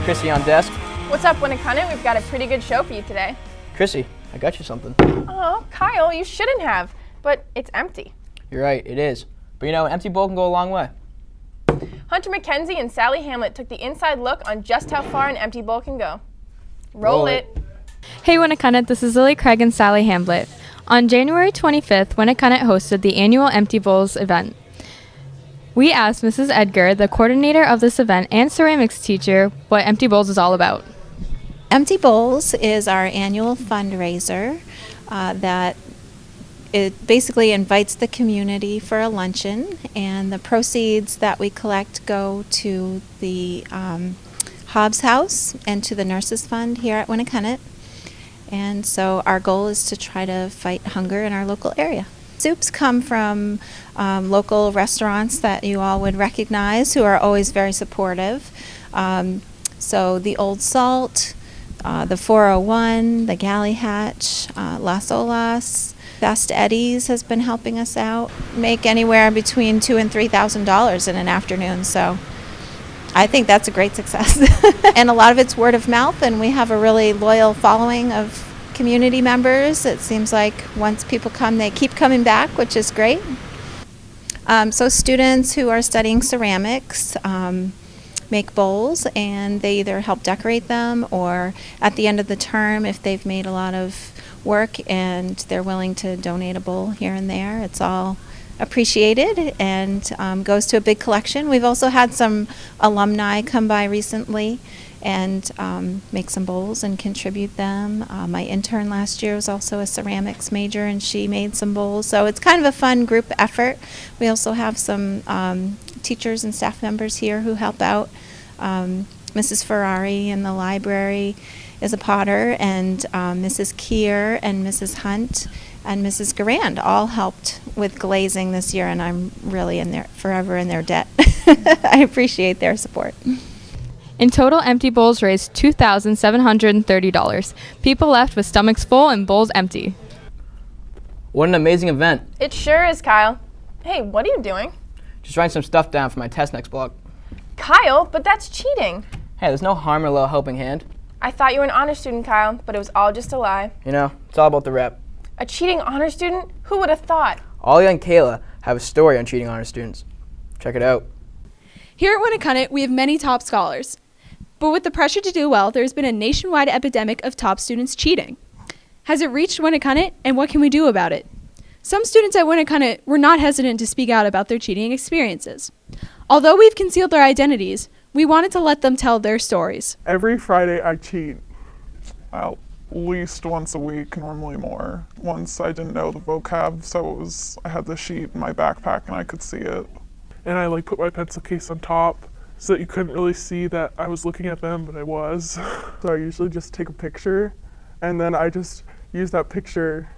Chrissy on desk. What's up, Winnicott? We've got a pretty good show for you today. Chrissy, I got you something. Oh, Kyle, you shouldn't have, but it's empty. You're right, it is. But you know, an empty bowl can go a long way. Hunter McKenzie and Sally Hamlet took the inside look on just how far an empty bowl can go. Roll it. Hey Winnicott, this is Lily Craig and Sally Hamlet. On January 25th, Winnicott hosted the annual Empty Bowls event. We asked Mrs. Edgar, the coordinator of this event and ceramics teacher, what Empty Bowls is all about. Empty Bowls is our annual fundraiser that it basically invites the community for a luncheon, and the proceeds that we collect go to the Hobbs House and to the Nurses Fund here at Winnicott. And so our goal is to try to fight hunger in our local area. Soups come from local restaurants that you all would recognize who are always very supportive. So the Old Salt, the 401, the Galley Hatch, Las Olas, Best Eddie's has been helping us out. Make anywhere between $2,000 and $3,000 in an afternoon, so I think that's a great success. And a lot of it's word of mouth, and we have a really loyal following of community members. It seems like once people come, they keep coming back, which is great. So students who are studying ceramics make bowls, and they either help decorate them, or at the end of the term, if they've made a lot of work and they're willing to donate a bowl here and there, it's all appreciated and goes to a big collection. We've also had some alumni come by recently and make some bowls and contribute them. My intern last year was also a ceramics major, and she made some bowls. So it's kind of a fun group effort. We also have some teachers and staff members here who help out. Mrs. Ferrari in the library is a potter, and Mrs. Keir and Mrs. Hunt and Mrs. Garand all helped with glazing this year, and I'm really forever in their debt. I appreciate their support. In total, Empty Bowls raised $2,730. People left with stomachs full and bowls empty. What an amazing event. It sure is, Kyle. Hey, what are you doing? Just writing some stuff down for my test next block. Kyle, but that's cheating. Hey, there's no harm in a little helping hand. I thought you were an honor student, Kyle, but it was all just a lie. You know, it's all about the rep. A cheating honor student? Who would have thought? Ollie and Kaela have a story on cheating honor students. Check it out. Here at Winnicott, we have many top scholars. But with the pressure to do well, there's been a nationwide epidemic of top students cheating. Has it reached Winnicott, and what can we do about it? Some students at Winnicott were not hesitant to speak out about their cheating experiences. Although we've concealed their identities, we wanted to let them tell their stories. Every Friday I cheat. At least once a week, normally more. Once I didn't know the vocab, so I had the sheet in my backpack and I could see it. And I put my pencil case on top so that you couldn't really see that I was looking at them, but I was. So I usually just take a picture, and then I just use that picture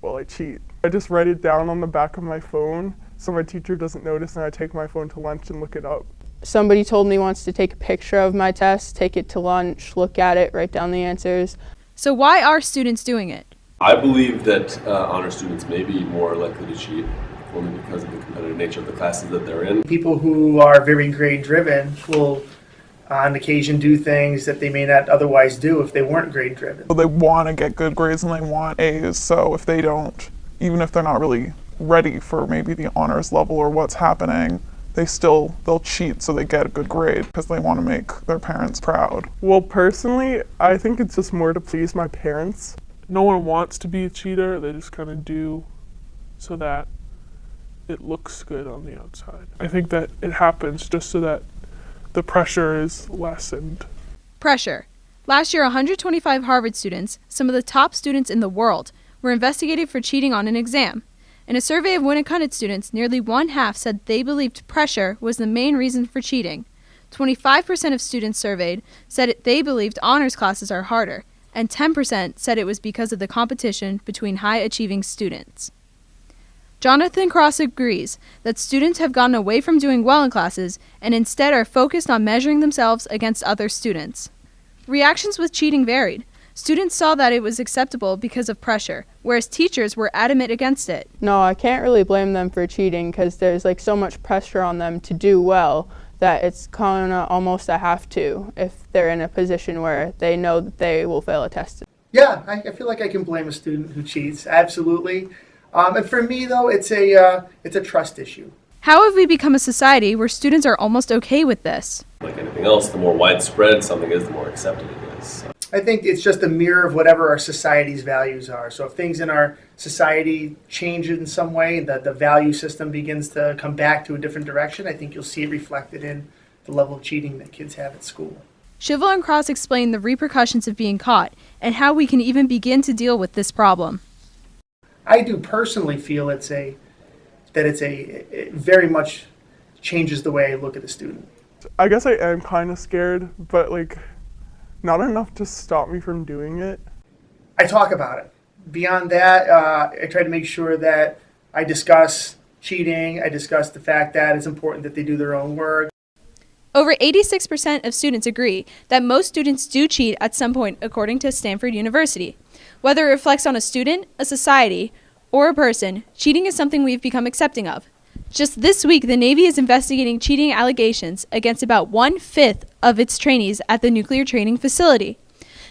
while I cheat. I just write it down on the back of my phone so my teacher doesn't notice, and I take my phone to lunch and look it up. Somebody told me once to take a picture of my test, take it to lunch, look at it, write down the answers. So why are students doing it? I believe that honor students may be more likely to cheat only because of the competitive nature of the classes that they're in. People who are very grade driven will on occasion do things that they may not otherwise do if they weren't grade driven. They want to get good grades and they want A's, so if they don't, even if they're not really ready for maybe the honors level or what's happening, they'll cheat so they get a good grade because they want to make their parents proud. Well, personally, I think it's just more to please my parents. No one wants to be a cheater, they just kind of do so that it looks good on the outside. I think that it happens just so that the pressure is lessened. Pressure. Last year, 125 Harvard students, some of the top students in the world, were investigated for cheating on an exam. In a survey of Winnicott students, nearly one-half said they believed pressure was the main reason for cheating. 25% of students surveyed said they believed honors classes are harder, and 10% said it was because of the competition between high-achieving students. Jonathan Cross agrees that students have gotten away from doing well in classes and instead are focused on measuring themselves against other students. Reactions with cheating varied. Students saw that it was acceptable because of pressure, whereas teachers were adamant against it. No, I can't really blame them for cheating because there's so much pressure on them to do well that it's kind of almost a have to if they're in a position where they know that they will fail a test. Yeah, I feel like I can blame a student who cheats, absolutely. And for me, though, it's a trust issue. How have we become a society where students are almost okay with this? Like anything else, the more widespread something is, the more accepted it is. So. I think it's just a mirror of whatever our society's values are. So if things in our society change in some way, the value system begins to come back to a different direction, I think you'll see it reflected in the level of cheating that kids have at school. Shivel and Cross explain the repercussions of being caught and how we can even begin to deal with this problem. I do personally feel it very much changes the way I look at a student. I guess I am kind of scared, but like not enough to stop me from doing it. I talk about it. Beyond that, I try to make sure that I discuss cheating. I discuss the fact that it's important that they do their own work. Over 86% of students agree that most students do cheat at some point, according to Stanford University. Whether it reflects on a student, a society, or a person, cheating is something we've become accepting of. Just this week, the Navy is investigating cheating allegations against about 1/5 of its trainees at the nuclear training facility.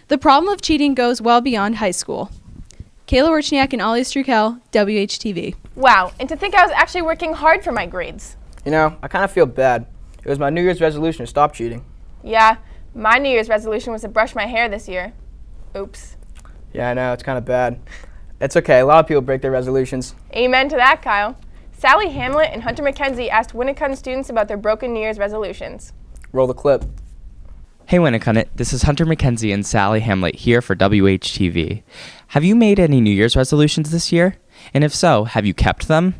The problem of cheating goes well beyond high school. Kaela Werchniak and Ollie Strukel, WHTV. Wow, and to think I was actually working hard for my grades. You know, I kind of feel bad. It was my New Year's resolution to stop cheating. Yeah, my New Year's resolution was to brush my hair this year. Oops. Yeah, I know, it's kind of bad. It's okay, a lot of people break their resolutions. Amen to that, Kyle. Sally Hamlet and Hunter McKenzie asked Winnicott students about their broken New Year's resolutions. Roll the clip. Hey Winnicott, this is Hunter McKenzie and Sally Hamlet here for WHTV. Have you made any New Year's resolutions this year? And if so, have you kept them?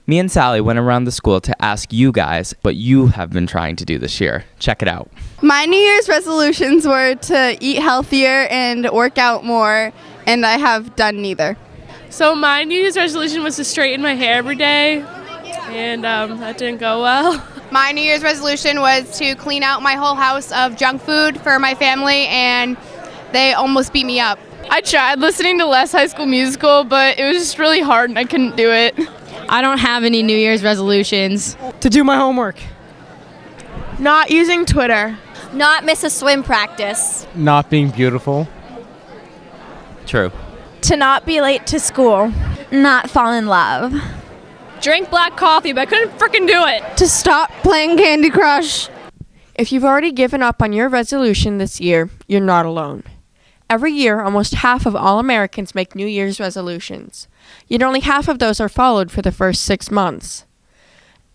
Me and Sally went around the school to ask you guys what you have been trying to do this year. Check it out. My New Year's resolutions were to eat healthier and work out more, and I have done neither. So my New Year's resolution was to straighten my hair every day, and that didn't go well. My New Year's resolution was to clean out my whole house of junk food for my family, and they almost beat me up. I tried listening to less High School Musical, but it was just really hard and I couldn't do it. I don't have any New Year's resolutions. To do my homework. Not using Twitter. Not miss a swim practice. Not being beautiful. True. To not be late to school. Not fall in love. Drink black coffee, but I couldn't freaking do it. To stop playing Candy Crush. If you've already given up on your resolution this year, you're not alone. Every year, almost half of all Americans make New Year's resolutions. Yet only half of those are followed for the first 6 months.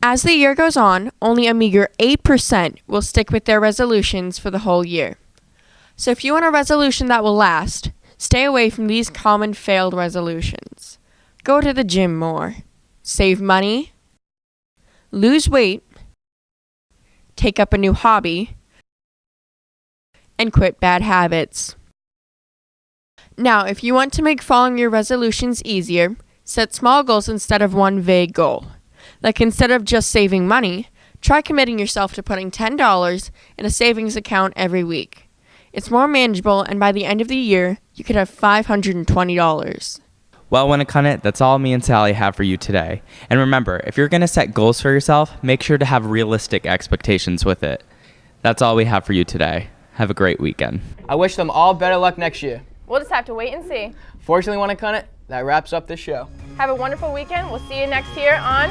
As the year goes on, only a meager 8% will stick with their resolutions for the whole year. So if you want a resolution that will last, stay away from these common failed resolutions. Go to the gym more. Save money. Lose weight. Take up a new hobby. And quit bad habits. Now, if you want to make following your resolutions easier, set small goals instead of one vague goal. Like instead of just saving money, try committing yourself to putting $10 in a savings account every week. It's more manageable, and by the end of the year, you could have $520. Well, Winnicott, that's all me and Sally have for you today. And remember, if you're going to set goals for yourself, make sure to have realistic expectations with it. That's all we have for you today. Have a great weekend. I wish them all better luck next year. We'll just have to wait and see. Fortunately, Winnicott, that wraps up this show. Have a wonderful weekend. We'll see you next year on